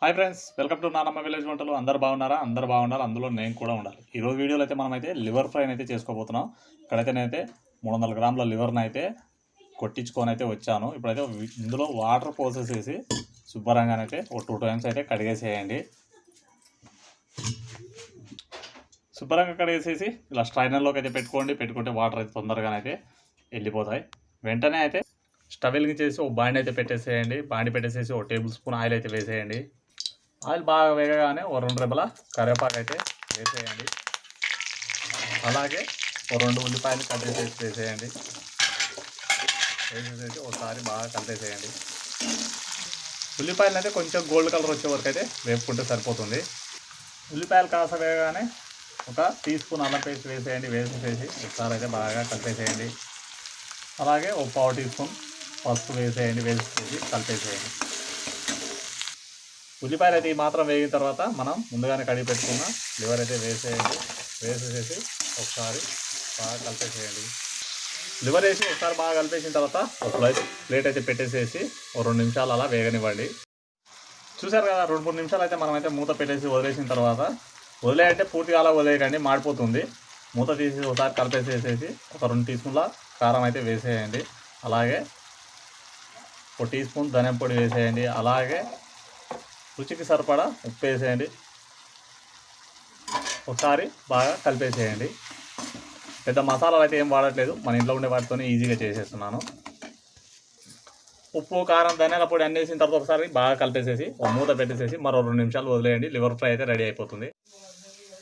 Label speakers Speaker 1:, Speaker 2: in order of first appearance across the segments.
Speaker 1: Hi friends, welcome to నానమ్మ village వంటలు. అందరు బాగున్నారా? అందరు బాగుండాలి, అందులో నేను కూడా ఉండాలి. ఈరోజు వీడియోలో అయితే మనమైతే లివర్ ఫ్రైని అయితే చేసుకోబోతున్నాం. ఇక్కడైతే నేనైతే 300 గ్రాముల లివర్ని అయితే కొట్టించుకొని అయితే వచ్చాను. ఇప్పుడైతే ఇందులో వాటర్ పోసేసేసి శుభ్రంగానైతే ఒక 2 టైమ్స్ అయితే కడిగేసేయండి. శుభ్రంగా కడిగేసేసి ఇలా స్ట్రైనర్లోకి అయితే పెట్టుకుంటే వాటర్ అయితే తొందరగానైతే వెళ్ళిపోతాయి. వెంటనే అయితే స్టవ్ వెలిగించేసి ఒక బాండి అయితే పెట్టేసేయండి. బాండి పెట్టేసేసి ఒక టేబుల్ స్పూన్ ఆయిల్ అయితే వేసేయండి. ఆయిల్ బాగా వేగగానే ఓ 2 రెబ్బల కరివేపాకు అయితే వేసేయండి. అలాగే ఓ 2 ఉల్లిపాయలు కట్ చేసి వేసేయండి. వేసేసి ఒకసారి బాగా కలిపేసేయండి. ఉల్లిపాయలు అయితే కొంచెం గోల్డ్ కలర్ వచ్చే వరకు అయితే వేపుకుంటే సరిపోతుంది. ఉల్లిపాయలు కాస్త వేగగానే ఒక టీ స్పూన్ అల్లం పేస్ట్ వేసేయండి. వేసేసి ఒకసారి అయితే బాగా కలిపేసేయండి. అలాగే ఒక పావు టీ స్పూన్ పసుపు వేసేయండి. వేసేసి కలిపేసేయండి. ఉల్లిపాయలు అయితే ఈ మాత్రం వేగిన తర్వాత మనం ముందుగానే కడిగి పెట్టుకున్న లివర్ అయితే వేసేసి ఒకసారి బాగా కలిపేసేయండి. లివర్ వేసి ఒకసారి బాగా కలిపేసిన తర్వాత ఒక ప్లేట్ అయితే పెట్టేసేసి ఒక 2 నిమిషాలు అలా వేగనివ్వండి. చూసారు కదా, 2-3 నిమిషాలు అయితే మనమైతే మూత పెట్టేసి వదిలేసిన తర్వాత వదిలేయంటే పూర్తిగా అలా వదిలేయకండి, మాడిపోతుంది. మూత తీసి ఒకసారి కలిపేసేసి ఒక 2 టీ స్పూన్ల కారం అయితే వేసేయండి. అలాగే ఒక టీ స్పూన్ ధనియం పొడి వేసేయండి. అలాగే రుచికి సరిపడా ఉప్పు వేసేయండి. ఒకసారి బాగా కలిపేసేయండి. పెద్ద మసాలాలు అయితే ఏం వాడట్లేదు, మన ఇంట్లో ఉండే వాటితోనే ఈజీగా చేసేస్తున్నాను. ఉప్పు, కారం, ధనియాల పొడి అన్నీ వేసిన తర్వాత ఒకసారి బాగా కలిపేసేసి ఒక మూత పెట్టేసేసి మరో 2 నిమిషాలు వదిలేయండి. లివర్ ఫ్రై అయితే రెడీ అయిపోతుంది.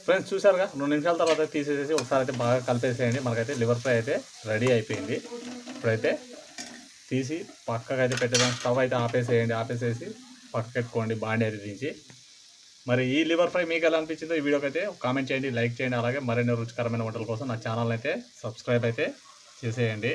Speaker 1: ఫ్రెండ్స్ చూసారుగా, 2 నిమిషాల తర్వాత తీసేసేసి ఒకసారి అయితే బాగా కలిపేసేయండి. మనకైతే లివర్ ఫ్రై అయితే రెడీ అయిపోయింది. ఇప్పుడైతే తీసి పక్కకైతే పెట్టేదాం. స్టవ్ అయితే ఆపేసేసి పక్కకు పెట్టుకోండి బాండి అయితే దించి. మరి ఈ లివర్ ఫ్రై మీకు ఎలా అనిపించిందో ఈ వీడియోకి అయితే కామెంట్ చేయండి, లైక్ చేయండి. అలాగే మరిన్ని రుచికరమైన వంటల కోసం నా ఛానల్ అయితే సబ్స్క్రైబ్ అయితే చేసేయండి.